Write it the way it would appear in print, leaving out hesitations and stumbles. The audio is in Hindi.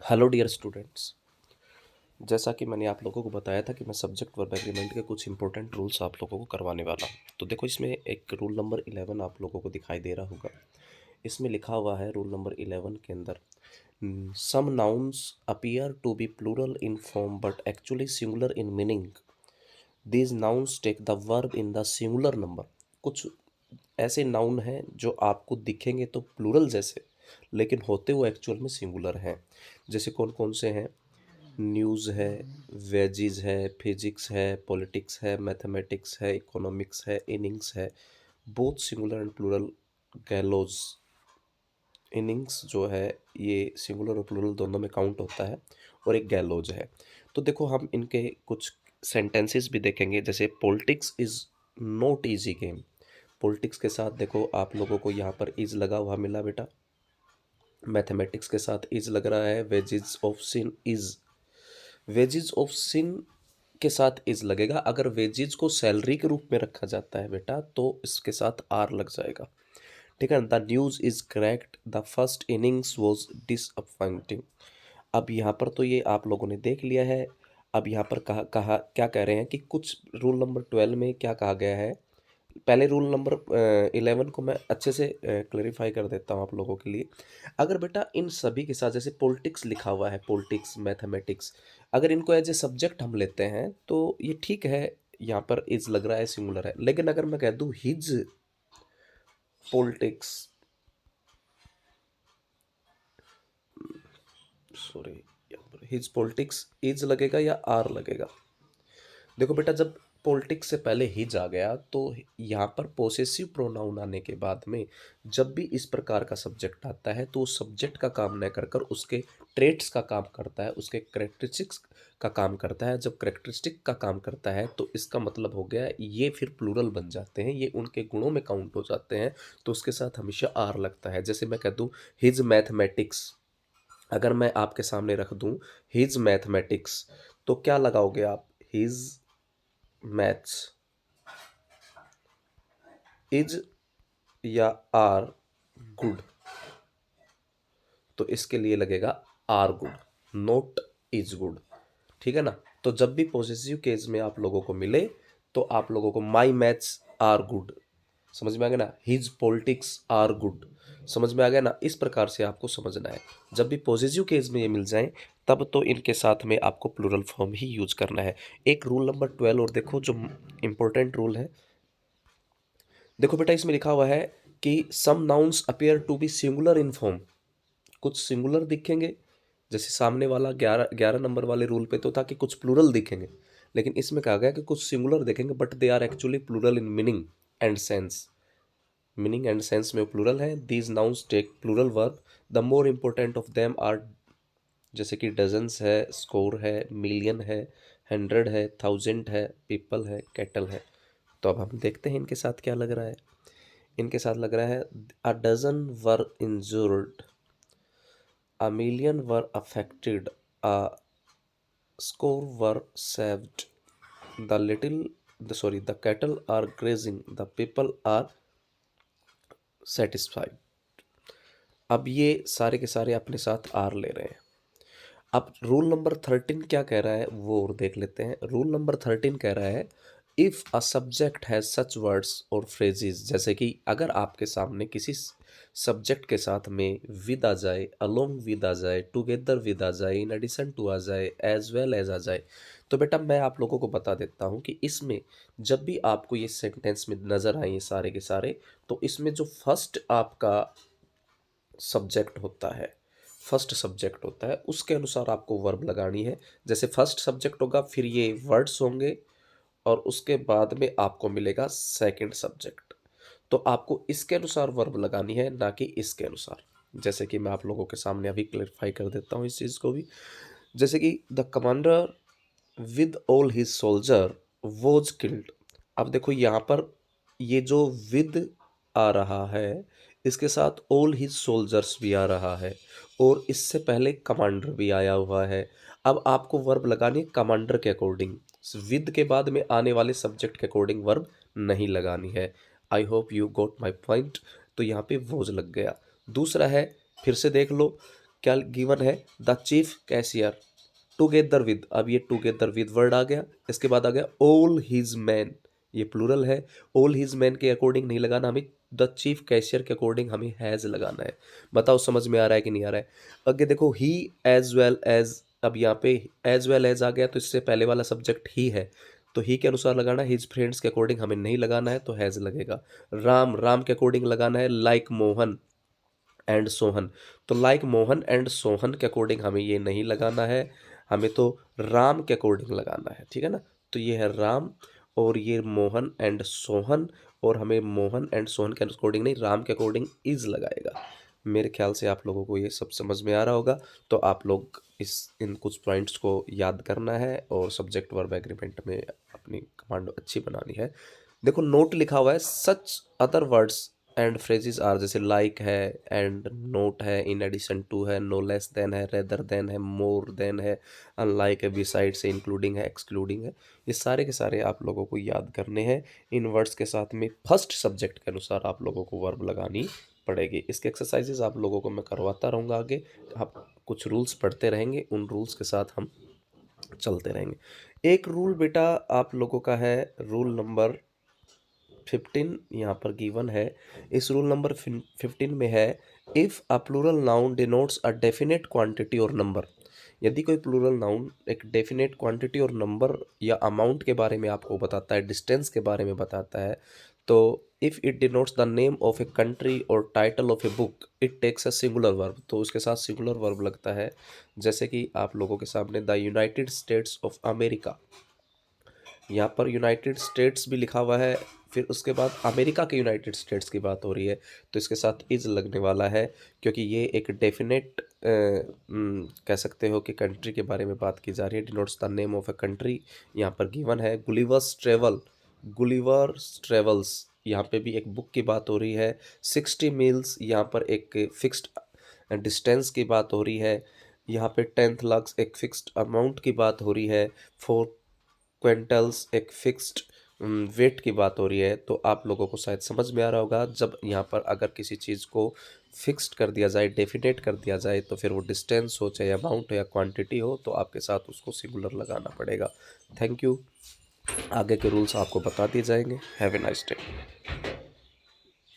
Hello dear students. जैसा कि मैंने आप लोगों को बताया था कि मैं सब्जेक्ट वर्ब एग्रीमेंट के कुछ इंपॉर्टेंट रूल्स आप लोगों को करवाने वाला हूं। तो देखो, इसमें एक रूल नंबर 11 आप लोगों को दिखाई दे रहा होगा। इसमें लिखा हुआ है रूल नंबर 11 के अंदर, some nouns appear to be plural in form but actually singular in meaning. These nouns take the verb in the singular number. कुछ ऐसे नाउन हैं जो आपको दिखेंगे तो प्लूरल जैसे, लेकिन होते वो एक्चुअल में सिंगुलर हैं। जैसे कौन कौन से हैं? न्यूज़ है, वेजीज है, फिजिक्स है, पॉलिटिक्स है, मैथमेटिक्स है, इकोनॉमिक्स है, इनिंग्स है। Both singular and plural. Gallows, innings जो है ये सिंगुलर और प्लूरल दोनों में काउंट होता है, और एक गैलोज है। तो देखो, हम इनके कुछ सेंटेंसेस भी देखेंगे। जैसे politics is not easy game. Politics के साथ देखो आप लोगों को यहाँ पर इज लगा हुआ मिला बेटा। मैथमेटिक्स के साथ इज लग रहा है। Wages of sin is, wages of sin के साथ इज लगेगा। अगर वेजिज को सैलरी के रूप में रखा जाता है बेटा तो इसके साथ आर लग जाएगा। ठीक है। The news is correct, the first innings was disappointing. अब यहाँ पर तो ये आप लोगों ने देख लिया है। अब यहाँ पर कहा कहा क्या कह रहे हैं कि कुछ रूल नंबर 12 में क्या कहा गया है। पहले रूल नंबर 11 को मैं अच्छे से क्लेरिफाई कर देता हूँ आप लोगों के लिए। अगर बेटा इन सभी के साथ जैसे पॉलिटिक्स लिखा हुआ है, पॉलिटिक्स, मैथमेटिक्स, अगर इनको एज ए सब्जेक्ट हम लेते हैं तो ये ठीक है, यहाँ पर इज लग रहा है, सिंगुलर है। लेकिन अगर मैं कह दूँ his politics, sorry, his politics is लगेगा या आर लगेगा? देखो बेटा, जब पॉलिटिक्स से पहले हिज आ गया तो यहाँ पर पोसेसिव प्रोनाउन आने के बाद में जब भी इस प्रकार का सब्जेक्ट आता है तो उस सब्जेक्ट का काम न कर कर उसके ट्रेट्स का काम करता है, उसके करेक्टरिस्टिक्स का काम करता है। जब करेक्टरिस्टिक का काम करता है तो इसका मतलब हो गया ये फिर प्लूरल बन जाते हैं, ये उनके गुणों में काउंट हो जाते हैं, तो उसके साथ हमेशा आर लगता है। जैसे मैं कह दूँ हिज मैथमेटिक्स, अगर मैं आपके सामने रख दूँ हिज मैथमेटिक्स, तो क्या लगाओगे आप? हिज मैथ्स इज या आर गुड? तो इसके लिए लगेगा are good, not is good. ठीक है ना। तो जब भी पॉजिटिव केस में आप लोगों को मिले तो आप लोगों को माई मैथ्स आर गुड, समझ में आ गया ना। हिज पॉलिटिक्स आर गुड, समझ में आ गया ना। इस प्रकार से आपको समझना है। जब भी पॉजिटिव केस में ये मिल जाए तब तो इनके साथ में आपको प्लूरल फॉर्म ही यूज करना है। एक रूल नंबर 12 और देखो जो इंपॉर्टेंट रूल है। देखो बेटा, इसमें लिखा हुआ है कि some nouns appear to be singular in form. कुछ सिंगुलर दिखेंगे, जैसे सामने वाला 11 नंबर वाले रूल पे तो था कि कुछ प्लूरल दिखेंगे, लेकिन इसमें कहा गया कि कुछ सिंगुलर दिखेंगे but they are actually plural in meaning and sense. Meaning and sense में प्लूरल है। These nouns take plural verb. The more important of them are, जैसे कि डजन्स है, स्कोर है, मिलियन है, 100 है, 1000 है, पीपल है, कैटल है। तो अब हम देखते हैं इनके साथ क्या लग रहा है। इनके साथ लग रहा है a dozen were injured, a million were affected, a score were saved, the little the cattle are grazing, the people are satisfied। अब ये सारे के सारे अपने साथ आर ले रहे हैं। अब रूल नंबर 13 क्या कह रहा है वो और देख लेते हैं। रूल नंबर 13 कह रहा है if a subject has such words और फ्रेजेस, जैसे कि अगर आपके सामने किसी सब्जेक्ट के साथ में विद आ जाए, अलोंग विद आ जाए, टुगेदर विद आ जाए, इन एडिशन टू आ जाए, एज वेल एज आ जाए, तो बेटा मैं आप लोगों को बता देता हूँ कि इसमें जब भी आपको ये सेंटेंस में नज़र आए ये सारे के सारे, तो इसमें जो फर्स्ट आपका सब्जेक्ट होता है, फर्स्ट सब्जेक्ट होता है, उसके अनुसार आपको वर्ब लगानी है। जैसे फर्स्ट सब्जेक्ट होगा, फिर ये वर्ड्स होंगे, और उसके बाद में आपको मिलेगा सेकंड सब्जेक्ट। तो आपको इसके अनुसार वर्ब लगानी है, ना कि इसके अनुसार। जैसे कि मैं आप लोगों के सामने अभी क्लैरिफाई कर देता हूँ इस चीज़ को भी। जैसे कि the commander with all his soldier was killed. अब देखो यहाँ पर ये जो विद आ रहा है इसके साथ ऑल हिज सोल्जर्स भी आ रहा है, और इससे पहले कमांडर भी आया हुआ है। अब आपको वर्ब लगानी है कमांडर के अकॉर्डिंग, विद के बाद में आने वाले सब्जेक्ट के अकॉर्डिंग वर्ब नहीं लगानी है। I hope you got my point. तो यहाँ पे वॉज लग गया। दूसरा है, फिर से देख लो क्या गिवन है, the chief cashier together with, अब ये टुगेदर विद वर्ड आ गया, इसके बाद आ गया ऑल हिज मैन, ये प्लूरल है, ऑल हिज मैन के अकॉर्डिंग नहीं लगाना हमें, द चीफ कैशियर के अकॉर्डिंग हमें हैज़ लगाना है। बताओ समझ में आ रहा है कि नहीं आ रहा है। आगे देखो ही एज वेल एज, अब यहाँ पे एज वेल एज आ गया तो इससे पहले वाला सब्जेक्ट ही है, तो ही के अनुसार लगाना है, हिज फ्रेंड्स के अकॉर्डिंग हमें नहीं लगाना है तो हैज़ लगेगा। राम, राम के अकॉर्डिंग लगाना है, लाइक मोहन एंड सोहन, तो लाइक मोहन एंड सोहन के अकॉर्डिंग हमें ये नहीं लगाना है, हमें तो राम के अकॉर्डिंग लगाना है, ठीक है ना। तो ये है राम और ये मोहन एंड सोहन, और हमें मोहन एंड सोहन के अकॉर्डिंग नहीं, राम के अकॉर्डिंग इज लगाएगा। मेरे ख्याल से आप लोगों को ये सब समझ में आ रहा होगा, तो आप लोग इन कुछ पॉइंट्स को याद करना है और सब्जेक्ट वर्ब एग्रीमेंट में अपनी कमांड अच्छी बनानी है। देखो नोट लिखा हुआ है, such other words and phrases are, जैसे लाइक है, एंड नोट है, इन एडिशन टू है, नो लेस देन है, रेदर देन है, मोर देन है, अनलाइक है, बिसाइड से, इंक्लूडिंग है, एक्सक्लूडिंग है, ये सारे के सारे आप लोगों को याद करने हैं। इन वर्ड्स के साथ में फर्स्ट सब्जेक्ट के अनुसार आप लोगों को वर्ब लगानी पड़ेगी। इसके एक्सरसाइजेज आप लोगों को मैं करवाता रहूँगा आगे, आप कुछ रूल्स पढ़ते रहेंगे, उन रूल्स के साथ हम चलते रहेंगे। एक रूल बेटा आप लोगों का है, रूल नंबर 15 यहाँ पर गिवन है। इस रूल नंबर 15 में है, if a plural noun denotes a definite quantity और नंबर, यदि कोई प्लूरल नाउन एक डेफिनेट क्वांटिटी और नंबर या अमाउंट के बारे में आपको बताता है, डिस्टेंस के बारे में बताता है, तो if it denotes the name of a country और title of a book it takes a singular verb, तो उसके साथ सिंगुलर वर्ब लगता है। जैसे कि आप लोगों के सामने the United states of America, यहाँ पर यूनाइटेड स्टेट्स भी लिखा हुआ है, फिर उसके बाद अमेरिका के यूनाइटेड स्टेट्स की बात हो रही है, तो इसके साथ इज लगने वाला है, क्योंकि ये एक डेफिनेट कह सकते हो कि कंट्री के बारे में बात की जा रही है। Denotes the name of a country यहाँ पर गिवन है। गुलिवर्स ट्रेवल, गुलिवर्स ट्रेवल्स, यहाँ पे भी एक बुक की बात हो रही है। 60 मील्स, यहाँ पर एक फिक्स्ड डिस्टेंस की बात हो रही है। यहाँ पे 10 लाख एक फिक्स्ड अमाउंट की बात हो रही है। 4 क्विंटल्स एक फिक्स्ड वेट की बात हो रही है। तो आप लोगों को शायद समझ में आ रहा होगा, जब यहाँ पर अगर किसी चीज़ को फिक्स्ड कर दिया जाए, डेफिनेट कर दिया जाए, तो फिर वो डिस्टेंस हो, चाहे अमाउंट हो या क्वांटिटी हो, तो आपके साथ उसको सिंगुलर लगाना पड़ेगा। Thank you. आगे के रूल्स आपको बता दिए जाएंगे। Have a nice day.